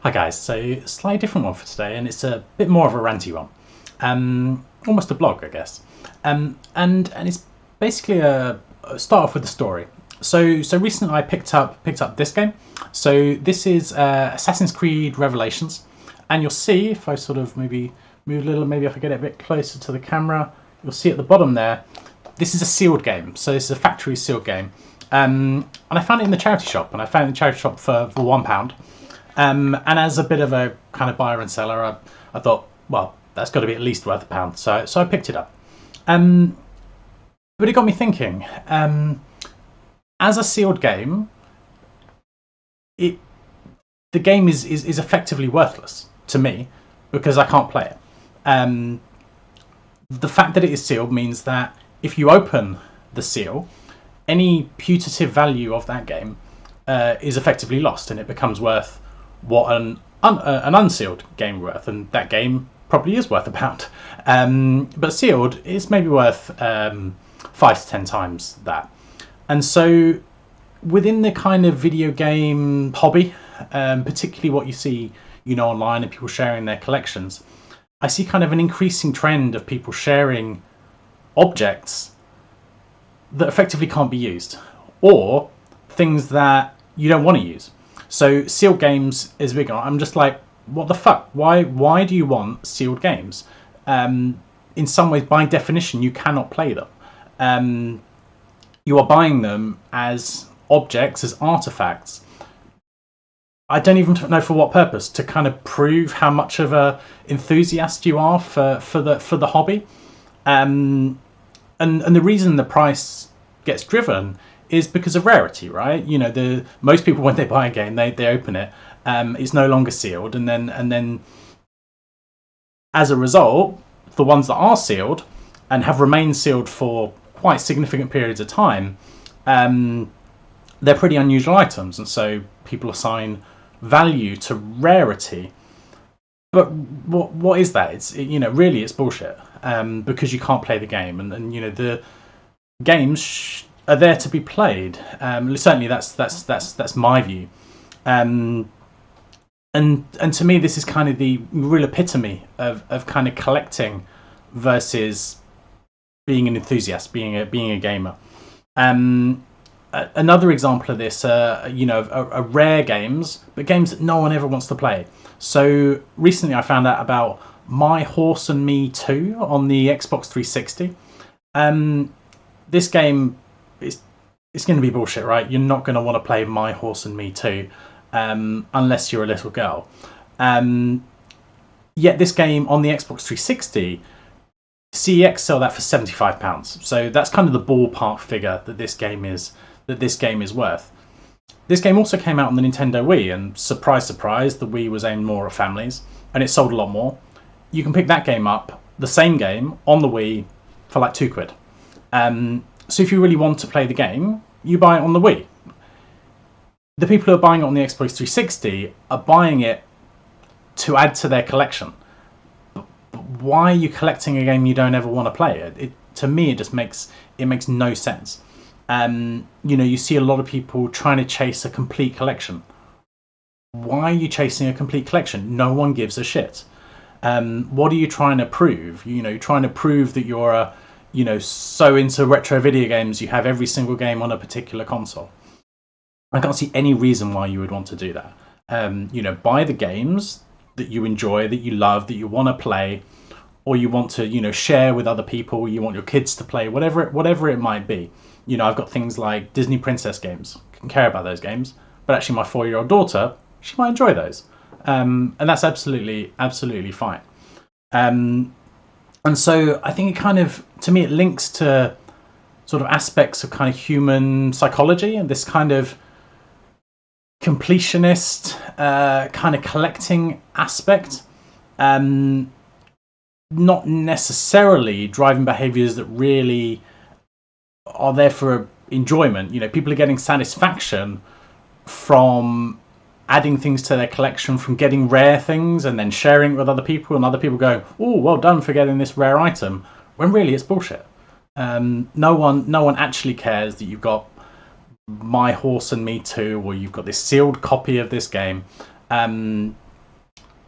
Hi guys, so a slightly different one for today, and it's a bit more of a ranty one, almost a blog, I guess, and it's basically a start off with the story. So recently I picked up this game. So this is Assassin's Creed Revelations, and you'll see if I sort of maybe move a little, maybe if I get it a bit closer to the camera, you'll see at the bottom there. This is a sealed game, so this is a factory sealed game, and I found it in the charity shop, and I found it in the charity shop for £1. And as a bit of a kind of buyer and seller, I thought, well, that's got to be at least worth £1. So I picked it up. But it got me thinking, as a sealed game, the game is effectively worthless to me because I can't play it. The fact that it is sealed means that if you open the seal, any putative value of that game is effectively lost, and it becomes worth what an unsealed game worth, and that game probably is worth £1. But sealed is maybe worth 5 to 10 times that. And so within the kind of video game hobby, particularly what you see online and people sharing their collections, I see kind of an increasing trend of people sharing objects that effectively can't be used, or things that you don't want to use. So sealed games is big. I'm just like, what the fuck? Why do you want sealed games? In some ways, by definition, you cannot play them. You are buying them as objects, as artifacts. I don't even know for what purpose, to kind of prove how much of a enthusiast you are for the hobby. And the reason the price gets driven is because of rarity, right? Most people, when they buy a game, they open it. It's no longer sealed, and then as a result, the ones that are sealed and have remained sealed for quite significant periods of time, they're pretty unusual items, and so people assign value to rarity. But what is that? Really it's bullshit, because you can't play the game, and the games are there to be played. Certainly that's my view. And to me, this is kind of the real epitome of kind of collecting versus being an enthusiast, being a gamer. Another example of this, are rare games, but games that no one ever wants to play. So recently I found out about My Horse and Me 2 on the Xbox 360. This game it's going to be bullshit, right? You're not going to want to play My Horse and Me 2 unless you're a little girl. Yet this game on the Xbox 360, CEX sell that for £75. So that's kind of the ballpark figure that this game is worth. This game also came out on the Nintendo Wii, and surprise, surprise, the Wii was aimed more at families, and it sold a lot more. You can pick that game up, the same game, on the Wii for like £2. So if you really want to play the game, you buy it on the Wii. The people who are buying it on the Xbox 360 are buying it to add to their collection. But why are you collecting a game you don't ever want to play? To me, it just makes no sense. You see a lot of people trying to chase a complete collection. Why are you chasing a complete collection? No one gives a shit. What are you trying to prove? You're trying to prove that you're so into retro video games, you have every single game on a particular console. I can't see any reason why you would want to do that. Buy the games that you enjoy, that you love, that you want to play, or you want to, share with other people, you want your kids to play, whatever it might be. I've got things like Disney princess games. I can care about those games, but actually my 4-year-old daughter, she might enjoy those. And that's absolutely fine. And so I think it kind of, to me, it links to sort of aspects of kind of human psychology and this kind of completionist kind of collecting aspect. Not necessarily driving behaviors that really are there for enjoyment. People are getting satisfaction from adding things to their collection, from getting rare things and then sharing it with other people, and other people go, "Oh, well done for getting this rare item," when really it's bullshit. No one actually cares that you've got My Horse and Me 2, or you've got this sealed copy of this game.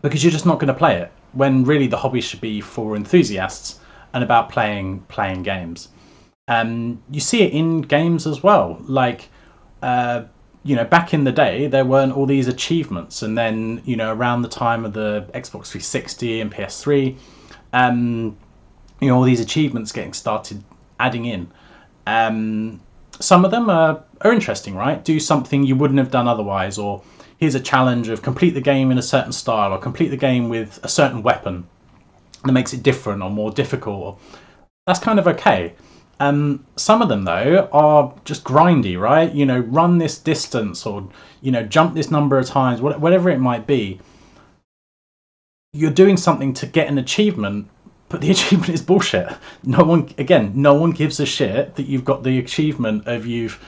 because you're just not going to play it, when really the hobby should be for enthusiasts and about playing games. You see it in games as well. Like, back in the day, there weren't all these achievements, and then around the time of the Xbox 360 and PS3, all these achievements getting started adding in. Some of them are interesting, right? Do something you wouldn't have done otherwise, or here's a challenge of complete the game in a certain style, or complete the game with a certain weapon that makes it different or more difficult. That's kind of okay. Some of them, though, are just grindy, right? Run this distance, or jump this number of times, whatever it might be. You're doing something to get an achievement, but the achievement is bullshit. No one gives a shit that you've got the achievement of you've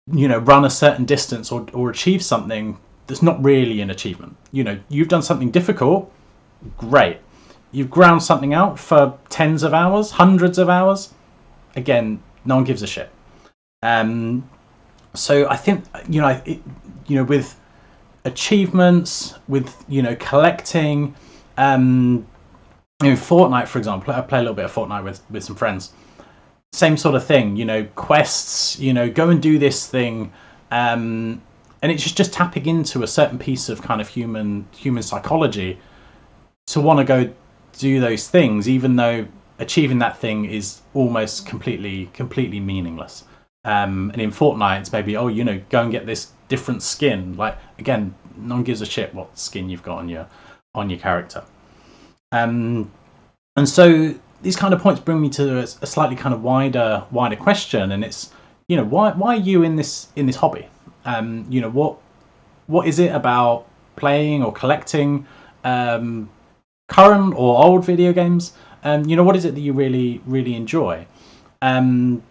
run a certain distance or achieved something that's not really an achievement. You've done something difficult, great. You've ground something out for tens of hours, hundreds of hours. Again, no one gives a shit. So I think with achievements, with collecting, Fortnite, for example. I play a little bit of Fortnite with some friends. Same sort of thing. Quests. Go and do this thing, and it's just tapping into a certain piece of kind of human psychology to want to go do those things, even though achieving that thing is almost completely meaningless. And in Fortnite, it's maybe go and get this different skin. Like, again, no one gives a shit what skin you've got on your character. And so these kind of points bring me to a slightly kind of wider question, and it's why are you in this hobby? What is it about playing or collecting current or old video games? What is it that you really enjoy? And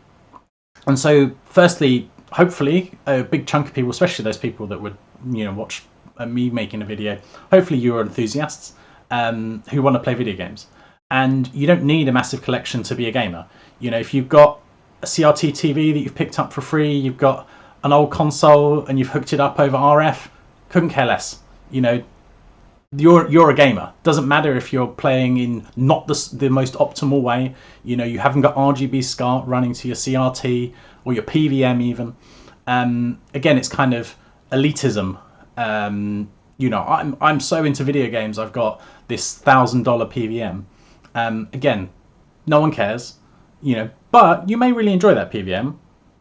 so, firstly, hopefully, a big chunk of people, especially those people that would watch me making a video, hopefully you are enthusiasts who want to play video games. And you don't need a massive collection to be a gamer. If you've got a CRT TV that you've picked up for free, you've got an old console and you've hooked it up over RF, couldn't care less. You're a gamer. Doesn't matter if you're playing in not the most optimal way. You haven't got RGB SCART running to your CRT or your PVM even. Again, it's kind of elitism. I'm so into video games. I've got this $1,000 PVM. Again, no one cares. But you may really enjoy that PVM.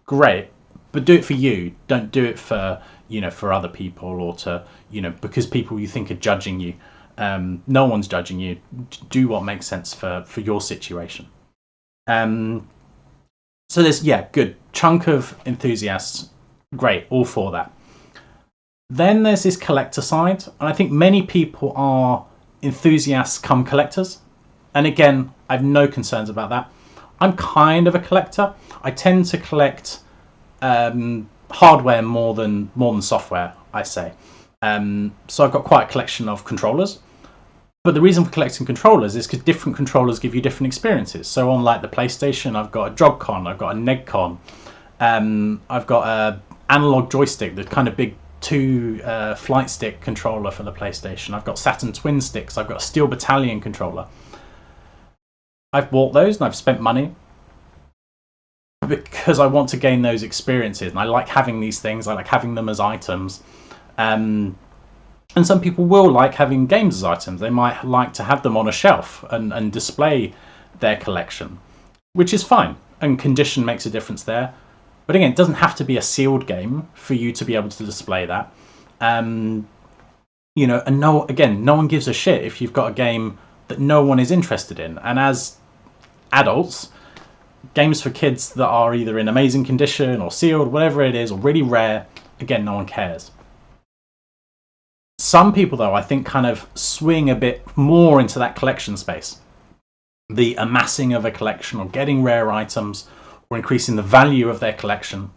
Great, but do it for you. Don't do it for for other people, or to because people you think are judging you. No one's judging you. Do what makes sense for your situation. So there's good chunk of enthusiasts. Great, all for that. Then there's this collector side, and I think many people are enthusiasts come collectors. And again, I have no concerns about that. I'm kind of a collector. I tend to collect hardware more than software, I say. So I've got quite a collection of controllers. But the reason for collecting controllers is because different controllers give you different experiences. So on like the PlayStation, I've got a Jog-Con, I've got a Neg-Con, I've got a analog joystick, the kind of big 2 flight stick controller for the PlayStation. I've got Saturn twin sticks, I've got a Steel Battalion controller. I've bought those and I've spent money because I want to gain those experiences, and I like having these things. I like having them as items. And some people will like having games as items. They might like to have them on a shelf and display their collection, which is fine. And condition makes a difference there. But again, it doesn't have to be a sealed game for you to be able to display that. And no one gives a shit if you've got a game that no one is interested in. And as adults, games for kids that are either in amazing condition or sealed, whatever it is, or really rare, again, no one cares. Some people, though, I think kind of swing a bit more into that collection space. The amassing of a collection, or getting rare items, or increasing the value of their collection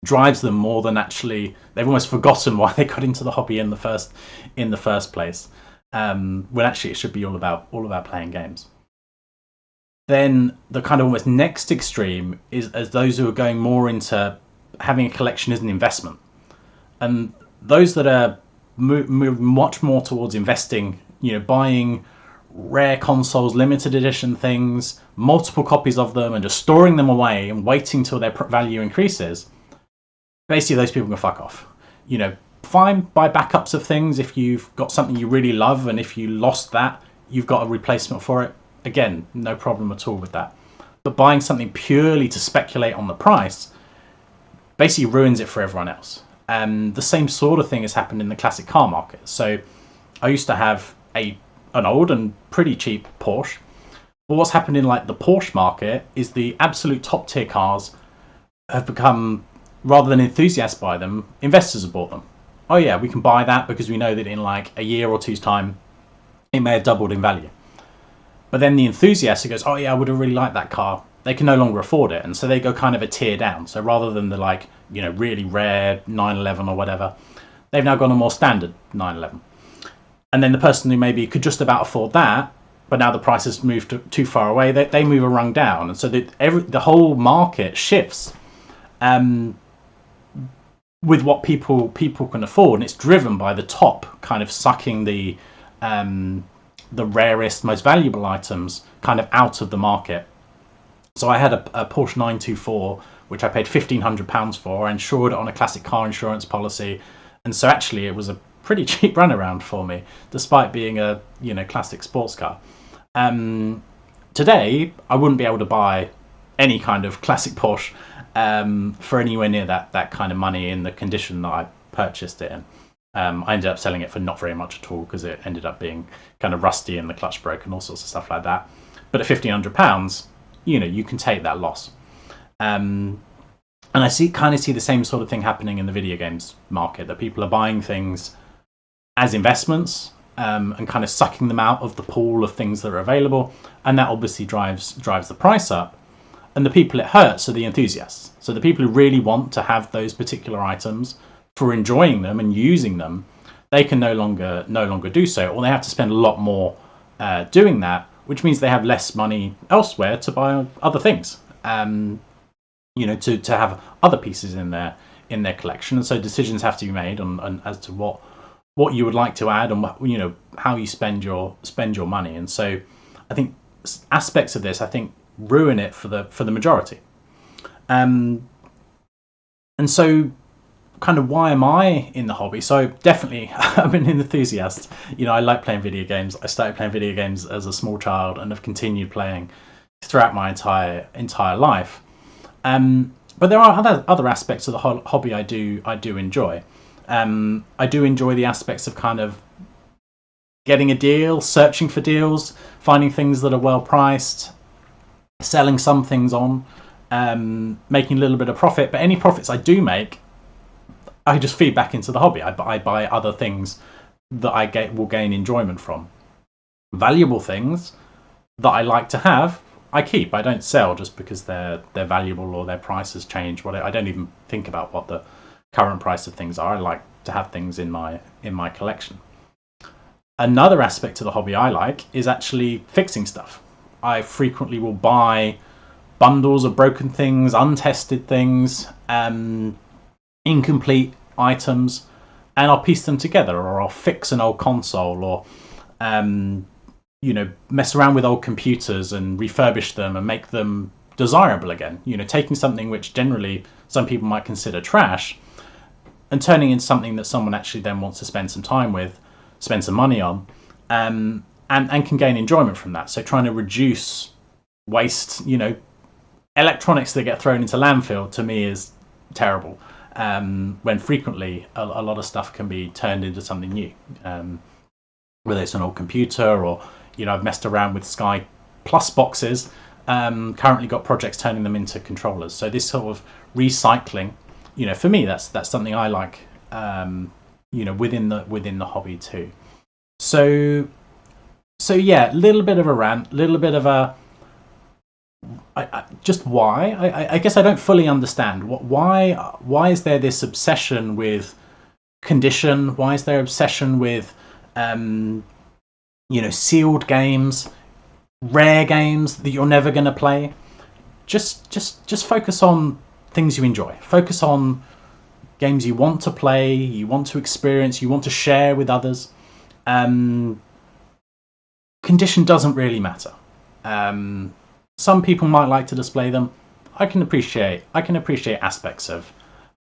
drives them more than actually they've almost forgotten why they got into the hobby in the first place. When actually it should be all about playing games. Then the kind of almost next extreme is as those who are going more into having a collection as an investment. And those that are move much more towards investing, buying rare consoles, limited edition things, multiple copies of them, and just storing them away and waiting till their value increases. Basically, those people can fuck off. Fine, buy backups of things if you've got something you really love, and if you lost that, you've got a replacement for it. Again, no problem at all with that. But buying something purely to speculate on the price basically ruins it for everyone else. The same sort of thing has happened in the classic car market. So I used to have an old and pretty cheap Porsche. But what's happened in like the Porsche market is the absolute top tier cars have become, rather than enthusiasts buy them, investors have bought them. Oh yeah, we can buy that because we know that in like a year or two's time, it may have doubled in value. But then the enthusiast who goes, oh yeah, I would have really liked that car, they can no longer afford it. And so they go kind of a tier down. So rather than the really rare 911 or whatever, they've now gone a more standard 911. And then the person who maybe could just about afford that, but now the price has moved too far away, they move a rung down. And so the whole market shifts with what people can afford. And it's driven by the top kind of sucking the rarest, most valuable items kind of out of the market. So I had a Porsche 924, which I paid £1,500 for. I insured it on a classic car insurance policy. And so actually it was a pretty cheap runaround for me, despite being a classic sports car. Today, I wouldn't be able to buy any kind of classic Porsche for anywhere near that kind of money in the condition that I purchased it in. I ended up selling it for not very much at all because it ended up being kind of rusty and the clutch broke and all sorts of stuff like that. But at £1,500, you can take that loss. And I kind of see the same sort of thing happening in the video games market, that people are buying things as investments and kind of sucking them out of the pool of things that are available, and that obviously drives the price up. And the people it hurts are the enthusiasts. So the people who really want to have those particular items for enjoying them and using them, they can no longer do so, or they have to spend a lot more doing that, which means they have less money elsewhere to buy other things. To have other pieces in their collection. And so decisions have to be made on as to what you would like to add and how you spend your money. And so I think aspects of this ruin it for the majority. And so kind of why am I in the hobby? So definitely I'm an enthusiast. I like playing video games. I started playing video games as a small child and have continued playing throughout my entire life. But there are other aspects of the hobby I do enjoy. I do enjoy the aspects of kind of getting a deal, searching for deals, finding things that are well priced, selling some things on, making a little bit of profit. But any profits I do make, I just feed back into the hobby. I buy other things that I will gain enjoyment from. Valuable things that I like to have, I keep. I don't sell just because they're valuable or their price has changed. I don't even think about what the current price of things are. I like to have things in my collection. Another aspect of the hobby I like is actually fixing stuff. I frequently will buy bundles of broken things, untested things, incomplete items, and I'll piece them together, or I'll fix an old console, or mess around with old computers and refurbish them and make them desirable again. Taking something which generally some people might consider trash and turning into something that someone actually then wants to spend some time with, spend some money on, and can gain enjoyment from that. So trying to reduce waste, electronics that get thrown into landfill to me is terrible. When frequently a lot of stuff can be turned into something new, whether it's an old computer or I've messed around with Sky Plus boxes. Currently got projects turning them into controllers. So this sort of recycling, for me that's something I like. Within the hobby too. So yeah, a little bit of a rant, little bit of a. Just why? I guess I don't fully understand why is there this obsession with condition? Why is there obsession with sealed games, rare games that you're never going to play? Just focus on things you enjoy. Focus on games you want to play, you want to experience, you want to share with others, condition doesn't really matter. Some people might like to display them. I can appreciate aspects of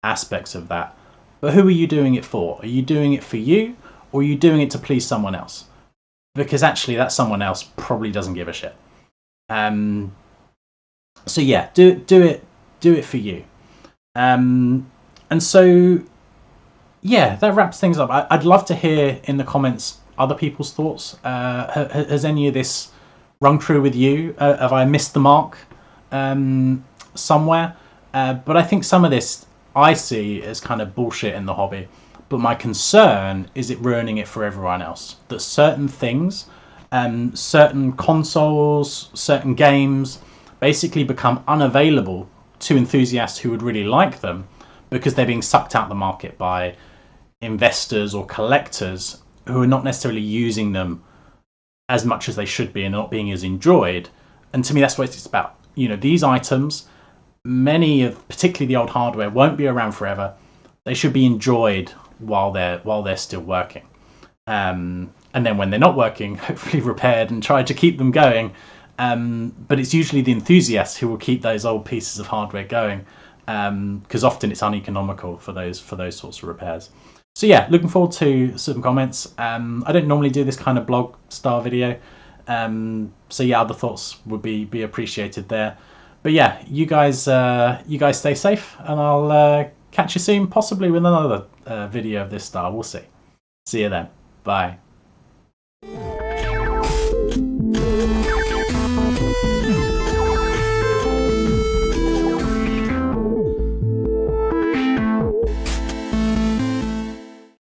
that. But who are you doing it for? Are you doing it for you, or are you doing it to please someone else? Because actually, that someone else probably doesn't give a shit. So yeah, do it for you. And so yeah, that wraps things up. I'd love to hear in the comments other people's thoughts. Has any of this rung true with you? Have I missed the mark somewhere? But I think some of this I see as kind of bullshit in the hobby. But my concern is it ruining it for everyone else. That certain things, certain consoles, certain games basically become unavailable to enthusiasts who would really like them because they're being sucked out the market by investors or collectors who are not necessarily using them as much as they should be and not being as enjoyed. And to me, that's what it's about. You know, these items, many of particularly the old hardware, won't be around forever. They should be enjoyed while they're still working. And then when they're not working, hopefully repaired and try to keep them going. But it's usually the enthusiasts who will keep those old pieces of hardware going, because often it's uneconomical for those sorts of repairs. So yeah, looking forward to some comments. I don't normally do this kind of blog style video, so yeah, other thoughts would be appreciated there. But yeah, you guys stay safe, and I'll catch you soon, possibly with another video of this style. We'll see. See you then. Bye.